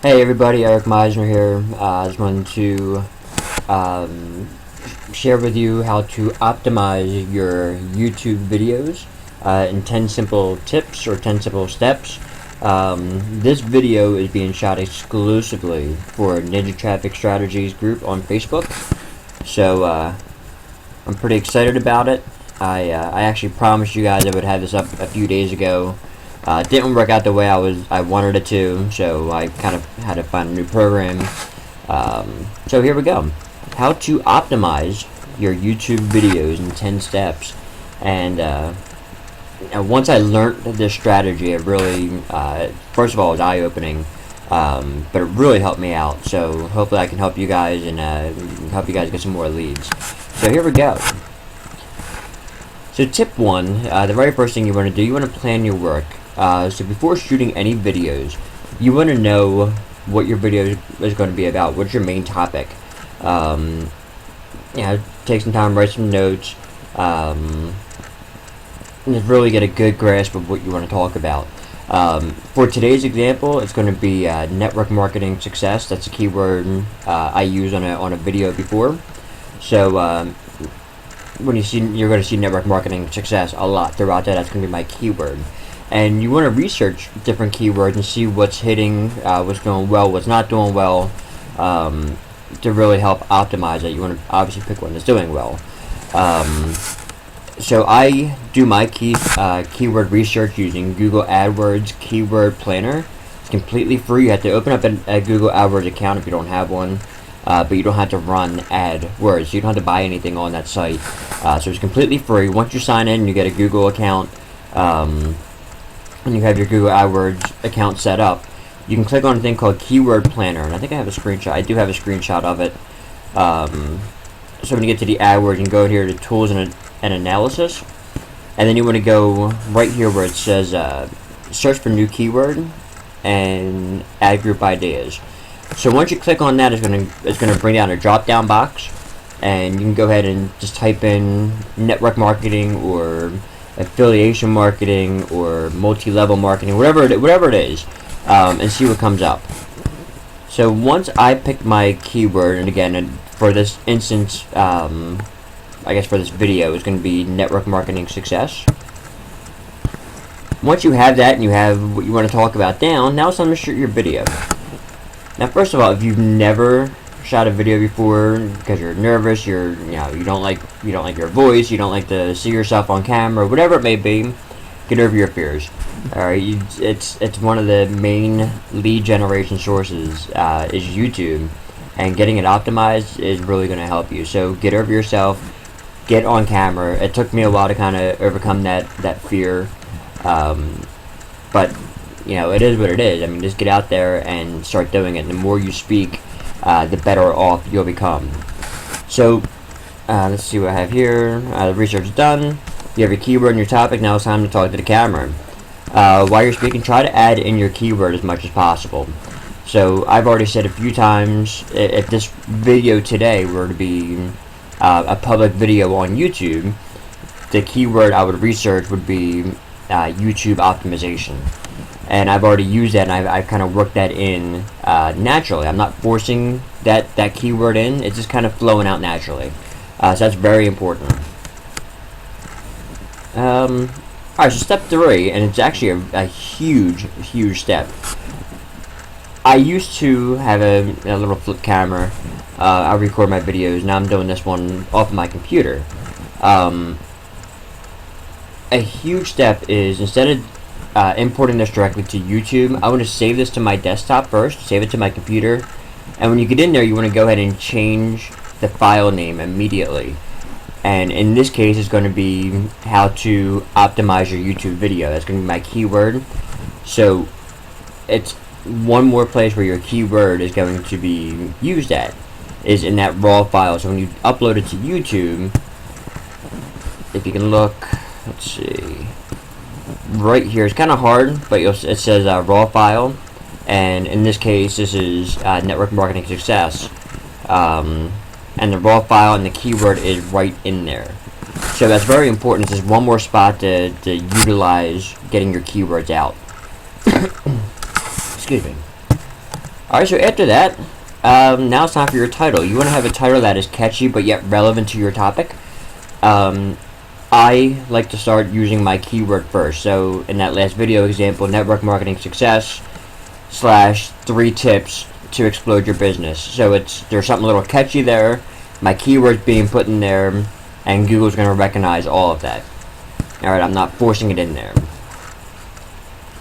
Hey everybody, Eric Meisner here. I just wanted to share with you how to optimize your YouTube videos in 10 simple tips or 10 simple steps. This video is being shot exclusively for Ninja Traffic Strategies group on Facebook. So I'm pretty excited about it. I actually promised you guys I would have this up a few days ago. Didn't work out the way I wanted it to, so I kind of had to find a new program. So here we go. How to optimize your YouTube videos in 10 steps. And once I learned this strategy, it really, first of all, it was eye-opening, but it really helped me out. So hopefully I can help you guys and help you guys get some more leads. So here we go. So tip 1, the very first thing you want to do, you want to plan your work. So before shooting any videos, you want to know what your video is going to be about. What's your main topic? Take some time, write some notes, and just really get a good grasp of what you want to talk about. For today's example, it's going to be network marketing success. That's a keyword I used on a video before. So when you're going to see network marketing success a lot throughout that. That's going to be my keyword. And you want to research different keywords and see what's hitting, what's doing well, what's not doing well, to really help optimize it. You want to obviously pick one that's doing well. So I do my keyword research using Google AdWords Keyword Planner. It's completely free. You have to open up a Google AdWords account if you don't have one, but you don't have to run AdWords. You don't have to buy anything on that site. So it's completely free. Once you sign in, you get a Google account. And you have your Google AdWords account set up, you can click on a thing called Keyword Planner, and I think I have a screenshot. I do have a screenshot of it. So when you get to the AdWords, you can go here to Tools and Analysis, and then you want to go right here where it says Search for New Keyword and Ad Group Ideas. So once you click on that, it's gonna bring down a drop-down box, and you can go ahead and just type in network marketing or affiliation marketing or multi-level marketing, whatever it is, and see what comes up. So once I pick my keyword, and again for this instance, I guess for this video, it's going to be network marketing success. Once you have that and you have what you want to talk about down, now it's time to shoot your video. Now, first of all, if you've never shot a video before because you're nervous, you don't like your voice, you don't like to see yourself on camera, whatever it may be, get over your fears. Alright, it's one of the main lead generation sources is YouTube, and getting it optimized is really going to help you. So get over yourself, get on camera. It took me a while to kind of overcome that fear, but it is what it is. I mean, just get out there and start doing it. The more you speak, the better off you'll become. So let's see what I have here. The research is done. You have your keyword and your topic. Now it's time to talk to the camera. While you're speaking, try to add in your keyword as much as possible. So I've already said a few times, if this video today were to be a public video on YouTube, the keyword I would research would be YouTube optimization. And I've already used that, and I've kind of worked that in naturally. I'm not forcing that keyword in. It's just kind of flowing out naturally. So that's very important. Alright, so step 3, and it's actually a huge step. I used to have a little flip camera. I record my videos. Now I'm doing this one off of my computer. A huge step is, instead of importing this directly to YouTube, I want to save this to my desktop first, save it to my computer, and when you get in there, you want to go ahead and change the file name immediately. And in this case, it's going to be how to optimize your YouTube video. That's going to be my keyword. So it's one more place where your keyword is going to be used at, is in that raw file. So when you upload it to YouTube, if you can look, let's see, right here, it's kind of hard, but it says raw file, and in this case this is network marketing success, and the raw file and the keyword is right in there. So that's very important. This is one more spot to utilize getting your keywords out. Excuse me. Alright, so after that, now it's time for your title. You want to have a title that is catchy but yet relevant to your topic. I like to start using my keyword first. So in that last video example, network marketing success / 3 tips to explode your business. So there's something a little catchy there, my keywords being put in there, and Google's going to recognize all of that. Alright, I'm not forcing it in there.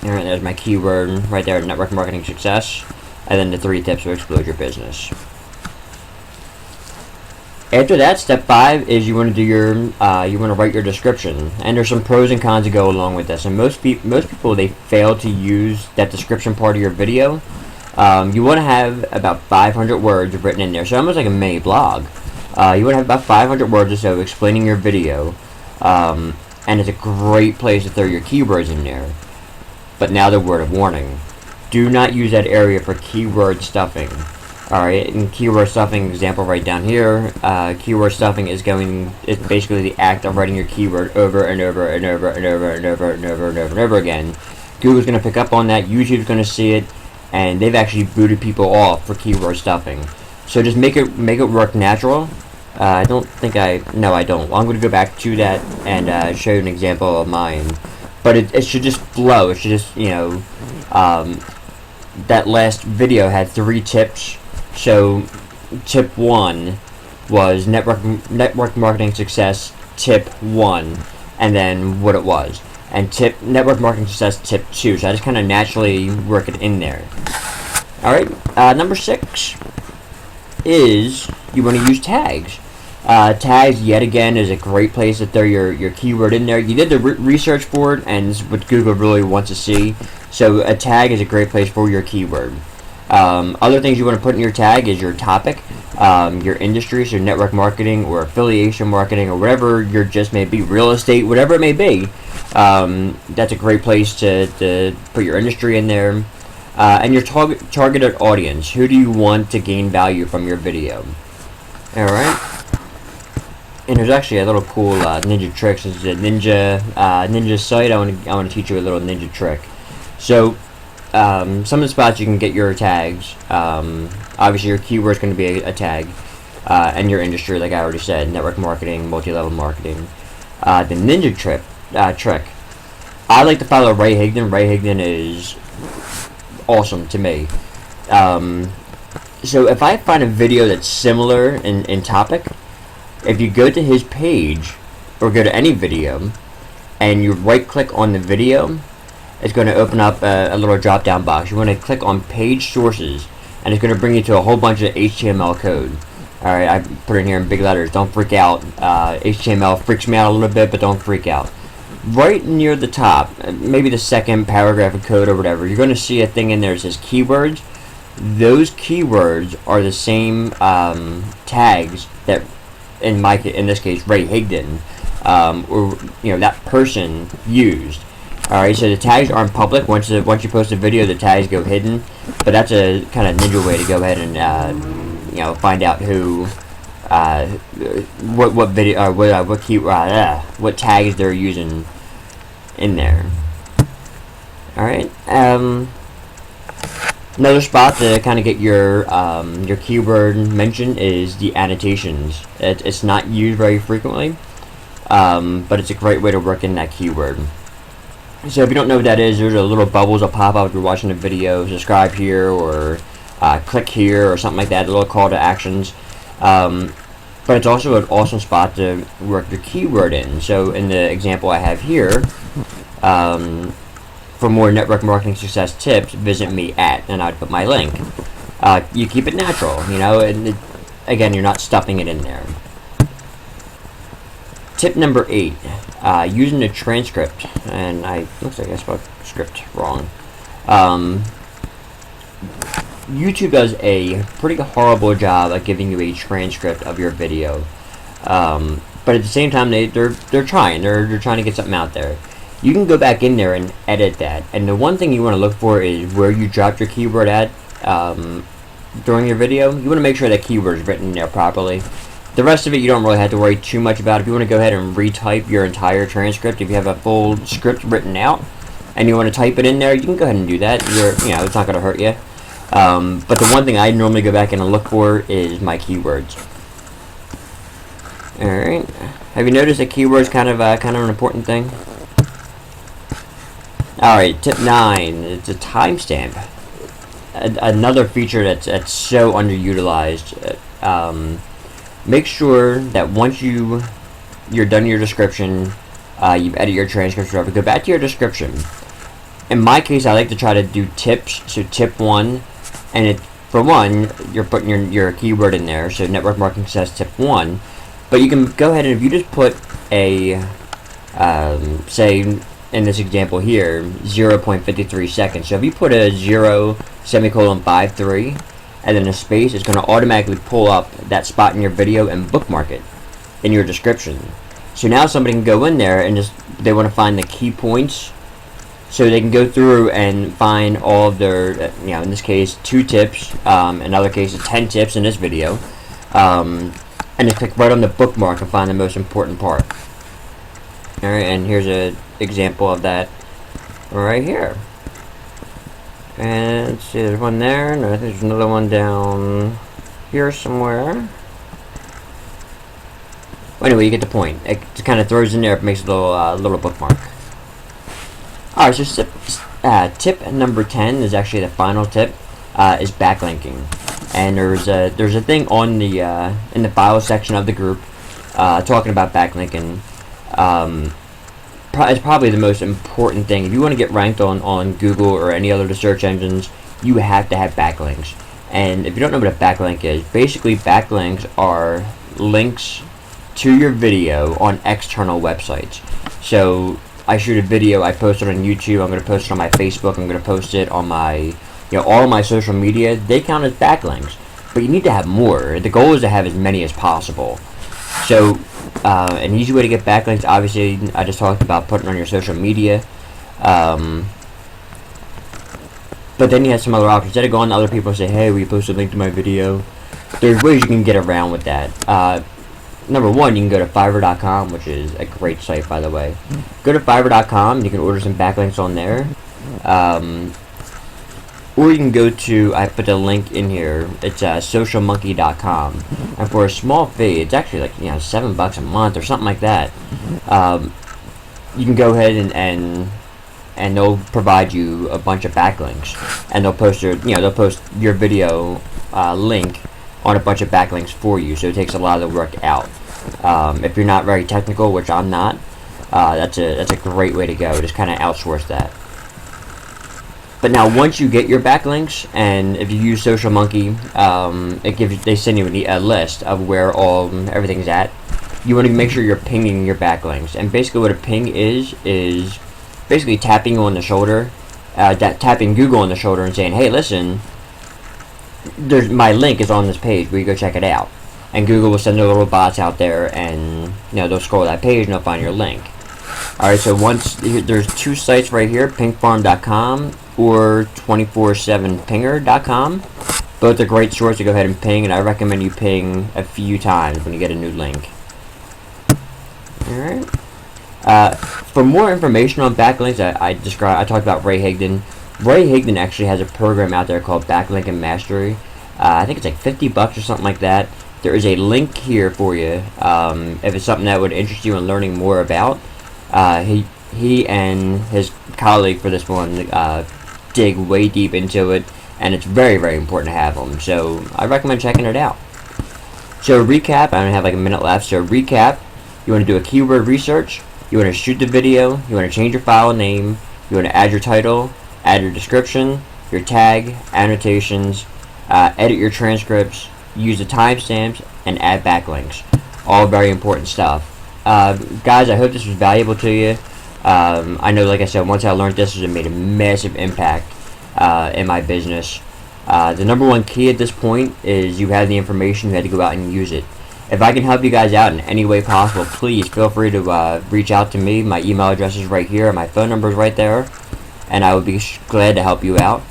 Alright, there's my keyword right there, network marketing success, and then the 3 tips to explode your business. After that, step 5 is you want to do your you want to write your description, and there's some pros and cons to go along with this. And most people they fail to use that description part of your video. You want to have about 500 words written in there, so almost like a mini blog. You want to have about 500 words or so explaining your video, and it's a great place to throw your keywords in there. But now the word of warning: do not use that area for keyword stuffing. Alright, in keyword stuffing example right down here, keyword stuffing is basically the act of writing your keyword over and over and over and over and over and over and over and over again. Google's going to pick up on that, YouTube's going to see it, and they've actually booted people off for keyword stuffing. So just make it work natural. I don't. I'm going to go back to that and show you an example of mine. But it should just flow. It should just, that last video had 3 tips. So tip 1 was network marketing success tip 1, and then what it was, and network marketing success tip 2. So I just kind of naturally work it in there. Alright, number 6 is you want to use tags. Tags, yet again, is a great place to throw your keyword in there. You did the research for it, and it's what Google really wants to see. So a tag is a great place for your keyword. Other things you want to put in your tag is your topic, your industry, so network marketing or affiliation marketing or whatever your gist may be, real estate, whatever it may be. That's a great place to put your industry in there. And your targeted audience. Who do you want to gain value from your video? Alright. And there's actually a little cool ninja trick. This is a ninja site. I want to teach you a little ninja trick. So some of the spots you can get your tags. Obviously, your keyword is going to be a tag, and your industry, like I already said, network marketing, multi-level marketing. The ninja trick. I like to follow Ray Higdon. Ray Higdon is awesome to me. So if I find a video that's similar in topic, if you go to his page or go to any video and you right-click on the video, it's going to open up a little drop-down box. You want to click on page sources, and it's going to bring you to a whole bunch of HTML code. Alright, I put it in here in big letters. Don't freak out. HTML freaks me out a little bit, but don't freak out. Right near the top, maybe the second paragraph of code or whatever, you're going to see a thing in there that says keywords. Those keywords are the same tags that, in this case, Ray Higdon, or that person used. Alright, so the tags aren't public. Once you post a video, the tags go hidden. But that's a kind of ninja way to go ahead and find out who, what video, what tags they're using in there. Alright. Another spot to kind of get your keyword mentioned is the annotations. It's not used very frequently, but it's a great way to work in that keyword. So if you don't know what that is, there's a little bubbles that pop up if you're watching the video. Subscribe here or click here or something like that. A little call to actions. But it's also an awesome spot to work your keyword in. So in the example I have here, for more network marketing success tips, visit me at, and I'd put my link. You keep it natural, and again, you're not stuffing it in there. Tip number 8, using a transcript, and looks like I spelled script wrong. YouTube does a pretty horrible job at giving you a transcript of your video, but at the same time, they're trying to get something out there. You can go back in there and edit that, and the one thing you want to look for is where you dropped your keyword at during your video. You want to make sure that keyword is written in there properly. The rest of it you don't really have to worry too much about. If you want to go ahead and retype your entire transcript, if you have a full script written out and you want to type it in there, you can go ahead and do that. It's not going to hurt you. But the one thing I normally go back and look for is my keywords. Alright, have you noticed that keywords kind of an important thing? Alright, tip 9, it's a timestamp. Another feature that's so underutilized. Make sure that once you're done your description, you've edited your transcripts, whatever, go back to your description. In my case, I like to try to do tips. So tip 1, and for one, you're putting your keyword in there. So network marketing says tip 1, but you can go ahead and if you just put a say in this example here 0.53 seconds. So if you put a 0:53 and then a space, it's going to automatically pull up that spot in your video and bookmark it in your description. So now somebody can go in there and they want to find the key points, so they can go through and find all of their, in this case 2 tips, in other cases 10 tips in this video, and just click right on the bookmark and find the most important part. Alright, and here's an example of that right here. And let's see, there's one there, and I think there's another one down here somewhere. Well, anyway, you get the point. It just kind of throws in there, it makes a little bookmark. Alright, so tip number 10 is actually the final tip, is backlinking. And there's a thing on the in the bio section of the group talking about backlinking. It's probably the most important thing. If you want to get ranked on Google or any other of the search engines, you have to have backlinks. And if you don't know what a backlink is, basically backlinks are links to your video on external websites. So I shoot a video, I post it on YouTube, I'm going to post it on my Facebook, I'm going to post it on my, all of my social media. They count as backlinks, but you need to have more. The goal is to have as many as possible. So an easy way to get backlinks, obviously, I just talked about putting on your social media. But then you have some other options. Instead of going to other people and say, hey, will you post a link to my video? There's ways you can get around with that. Number 1, you can go to Fiverr.com, which is a great site, by the way. Go to Fiverr.com, you can order some backlinks on there. Or you can go to, I put the link in here, it's socialmonkey.com. And for a small fee, it's actually like, $7 a month or something like that. You can go ahead and they'll provide you a bunch of backlinks. And they'll post your video link on a bunch of backlinks for you, so it takes a lot of the work out. If you're not very technical, which I'm not, that's a great way to go. Just kind of outsource that. But now, once you get your backlinks, and if you use SocialMonkey, they send you a list of where everything's at. You want to make sure you're pinging your backlinks, and basically what a ping is basically tapping you on the shoulder, tapping Google on the shoulder and saying, hey, listen, my link is on this page, will you go check it out? And Google will send their little bots out there, and they'll scroll that page and they'll find your link. Alright, so there's 2 sites right here, pinkfarm.com or 247pinger.com. Both are great sources to go ahead and ping, and I recommend you ping a few times when you get a new link. Alright. For more information on backlinks, I talked about Ray Higdon. Ray Higdon actually has a program out there called Backlink and Mastery. I think it's like $50 or something like that. There is a link here for you if it's something that would interest you in learning more about. He and his colleague for this one dig way deep into it, and it's very, very important to have them. So I recommend checking it out. So recap, I only have like a minute left. So recap, you want to do a keyword research, you want to shoot the video, you want to change your file name, you want to add your title, add your description, your tag, annotations, edit your transcripts, use the timestamps, and add backlinks. All very important stuff. Guys, I hope this was valuable to you. I know, like I said, once I learned this, it made a massive impact in my business. The number one key at this point is you have the information, you had to go out and use it. If I can help you guys out in any way possible, please feel free to reach out to me. My email address is right here, my phone number is right there, and I would be glad to help you out.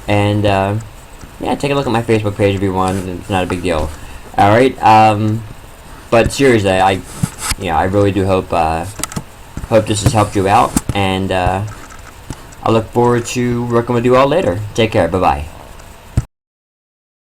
And yeah, take a look at my Facebook page if you want. It's not a big deal. All right. But seriously, I really do hope this has helped you out, and I look forward to working with you all later. Take care. Bye bye.